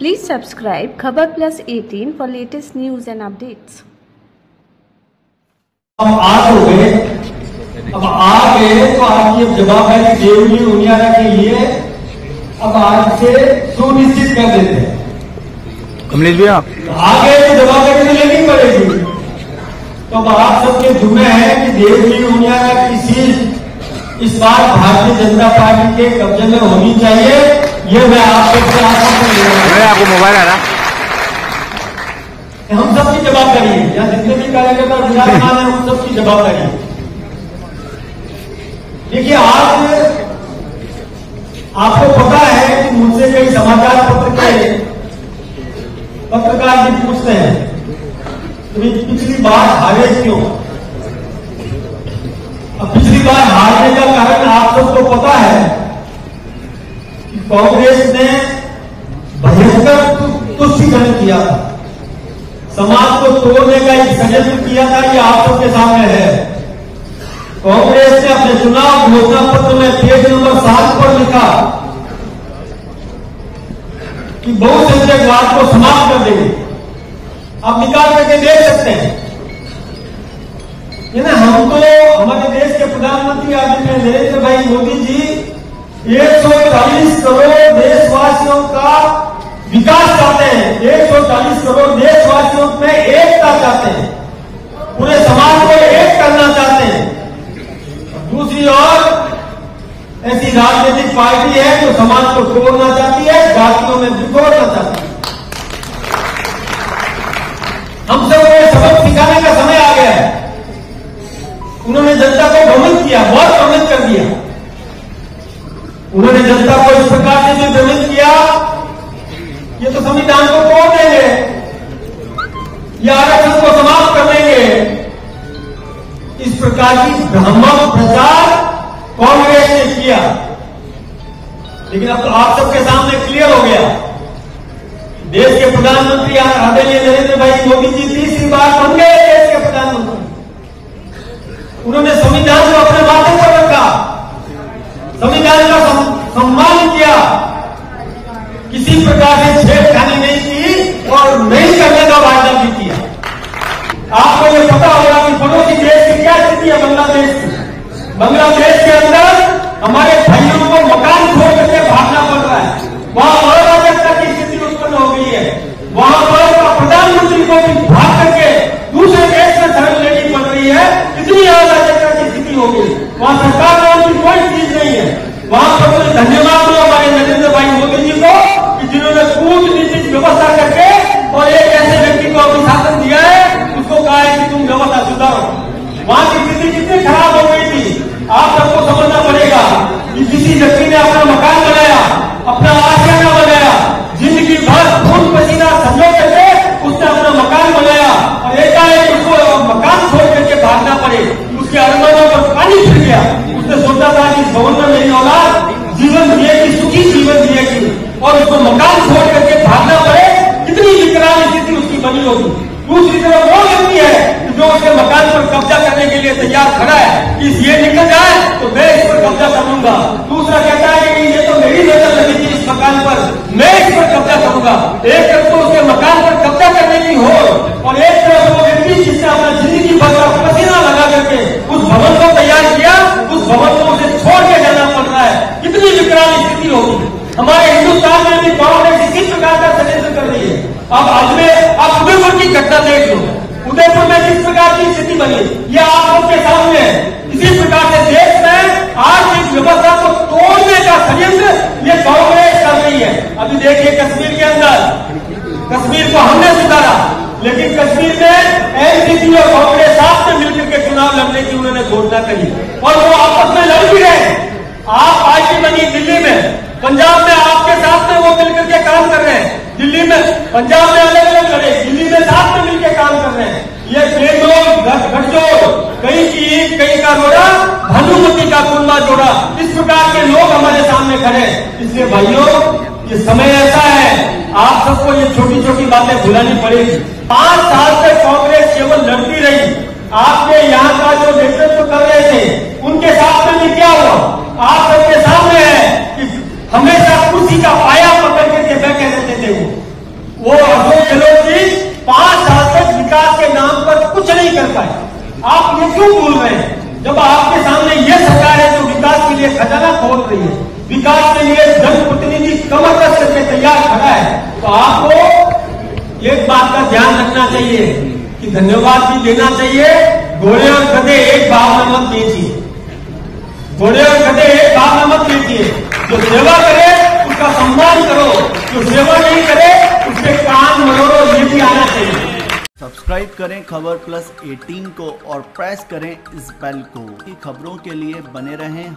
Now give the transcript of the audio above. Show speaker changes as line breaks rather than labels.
Please subscribe Khabar Plus 18 for latest news and updates.
अब आज हो गए, अब आ गए तो आपकी अब जवाबदारी देवली उनियारा के लिए अब आज से सुनिश्चित कर देते हैं।
कमलेश भैया
आ गए तो जवाबदारी तो लेनी पड़ेगी। तो अब आप सबके जुम्मे है कि देवली उनियारा की सीट इस बार भारतीय जनता पार्टी के कब्जे में होनी चाहिए। ये मैं आप सबसे आश्वासन दे रहा हूं।
आपको मोबाइल आ रहा,
हम सबकी जवाबदारी है, या जितने भी कार्यकर्ता विराजमान है उन सबकी जवाबदारी है। देखिए, आज आपको पता है कि मुझसे कई समाचार पत्र के पत्रकार भी पूछते हैं कि पिछली बार हारे क्यों। अब पिछली बार हारने का कारण आप सबको पता है कि कांग्रेस ने भयंकर तुष्टीकरण किया था, समाज को तोड़ने का एक षड्यंत्र किया था। ये आप सबके सामने है। कांग्रेस ने अपने चुनाव घोषणा पत्र में पेज नंबर 7 पर लिखा कि बहुसंख्यकवाद को समाप्त कर देंगे। आप निकाल करके देख सकते हैं। ये ना, हम तो हमारे देश के प्रधानमंत्री आदरणीय नरेंद्र भाई मोदी जी 140 करोड़ देशवासियों का विकास चाहते हैं। 140 करोड़ देशवासियों में एकता चाहते हैं, पूरे समाज को एक करना चाहते हैं। दूसरी ओर ऐसी राजनीतिक पार्टी है जो समाज को तोड़ना चाहती है, जातियों में बिखोरना चाहती है। हम सब को सबक सिखाने का समय आ गया है। उन्होंने जनता को भ्रमित किया, बहुत भ्रमित कर दिया। उन्होंने जनता को इस प्रकार से भी भ्रमित किया, ये तो संविधान को तोड़ देंगे, ये आरक्षण को समाप्त कर देंगे। इस प्रकार की भ्रामक प्रचार कांग्रेस ने किया। लेकिन अब तो आप सबके सामने क्लियर हो गया। देश के प्रधानमंत्री आदरणीय नरेंद्र भाई मोदी जी तीसरी बार बन गए देश के प्रधानमंत्री। उन्होंने संविधान को अपने माथे पर रखा, संविधान का सम्मान किया, किसी प्रकार से छेड़खानी नहीं की और नहीं करने का वायदा भी किया। आपको ये पता होगा कि पड़ोसी देश की क्या स्थिति है, बांग्लादेश की। बांग्लादेश के अंदर हमारे भाइयों को मकान छोड़ करके भागना पड़ रहा है। वहां अराजकता की स्थिति उत्पन्न हो गई है। वहां पर प्रधानमंत्री को भी भाग करके दूसरे देश में शरण लेनी पड़ रही है। इतनी अराजकता की स्थिति हो गई। वहां सरकार नाम की कोई चीज नहीं है। वहां पर धन्यवाद दो हमारे नरेंद्र भाई मोदी जी को कि जिन्होंने कूटनीतिक व्यवस्था करके और एक ऐसे व्यक्ति को अभी शासन दिया है, उसको कहा है कि तुम व्यवस्था सुधारो। वहां की स्थिति कितनी खराब हो गई थी, आप सबको समझना पड़ेगा कि किसी व्यक्ति ने अपना मकान बनाया, अपना आशियाना बनाया, जिंदगी भर खून पसीना संजो करके उसने अपना मकान बनाया और एकाएक उसको मकान छोड़ करके भागना पड़े। उसके अरमानों पर पानी फिर गया। उसने सोचा था कि इस भवन में मेरी औलाद जीवन जिएगी, सुखी जीवन जिएगी, और उसको मकान छोड़ करके भागना पड़े। कितनी विकराल स्थिति उसकी बनी होगी। दूसरी तरफ वो व्यक्ति है जो उसके मकान पर कब्जा करने के लिए तैयार खड़ा है कि ये निकल जाए तो मैं इस पर कब्जा कर लूंगा। दूसरा कहता है कि ये तो मेरी नजर लगी थी इस मकान पर, मैं इस पर कब्जा करूंगा। एक तरफ तो उसके मकान पर कब्जा करने की हो और एक तरफ वो व्यक्ति जिसने अपना जिंदगी भर का पसीना लगा करके उस भवन को तैयार किया, उस भवन को उसे छोड़ के जाना पड़ रहा है। कितनी विकराल स्थिति होगी। हमारे हिंदुस्तान में भी कांग्रेस इसी प्रकार का षड्यंत्र कर रही है। अब अजमेर, आप उदयपुर की घटना देख लो, उदयपुर में किस प्रकार की स्थिति बनी, यह आप सबके सामने है। इसी प्रकार से देश में आर्थिक व्यवस्था को तोड़ने का षड्यंत्र ये कांग्रेस कर रही है। अभी देखिए कश्मीर के अंदर, कश्मीर को हमने सुधारा, लेकिन कश्मीर में एनसीपी और कांग्रेस साथ में मिलकर के चुनाव लड़ने की उन्होंने घोषणा करी और वो आपस में लड़ भी रहे। आप पार्टी बनी दिल्ली में, पंजाब में आपके साथ में वो मिलकर के काम कर रहे हैं। दिल्ली में, पंजाब में अलग अलग लड़े, दिल्ली में साथ में मिलकर काम कर रहे हैं। ये गठजोड़, कहीं की ईंट कहीं का रोड़ा, भानुमती का कुंबा जोड़ा, इस प्रकार के लोग हमारे सामने खड़े। इसलिए भाइयों, ये समय ऐसा है, आप सबको ये छोटी छोटी बातें भुलानी पड़ेगी। 5 साल से कांग्रेस केवल लड़ती रही। आपके यहाँ का जो नेतृत्व कर रहे थे उनके साथ में भी क्या हुआ आप सबके सामने है कि हमेशा कुर्सी का पाया पकड़ के बैठे रहते थे वो। वो अशोक गहलोत जी 5 साल तक विकास के नाम पर कुछ नहीं कर पाए। आप ये क्यों बोल रहे हैं जब आपके सामने ये सरकार है जो विकास के लिए खजाना खोल रही है, विकास के लिए जनप्रतिनिधि कमर कस करके तैयार खड़ा है। तो आपको एक बात का ध्यान रखना चाहिए कि धन्यवाद भी देना चाहिए। घोड़े और गधे एक भाव में मत बेचिए, घोड़े और गधे एक भाव में मत बेचिए। जो सेवा करे उसका सम्मान करो, जो सेवा नहीं करे उसके कान मरोड़ो, ये भी आना चाहिए।
सब्सक्राइब करें खबर प्लस 18 को और प्रेस करें इस बेल को। खबरों के लिए बने रहें।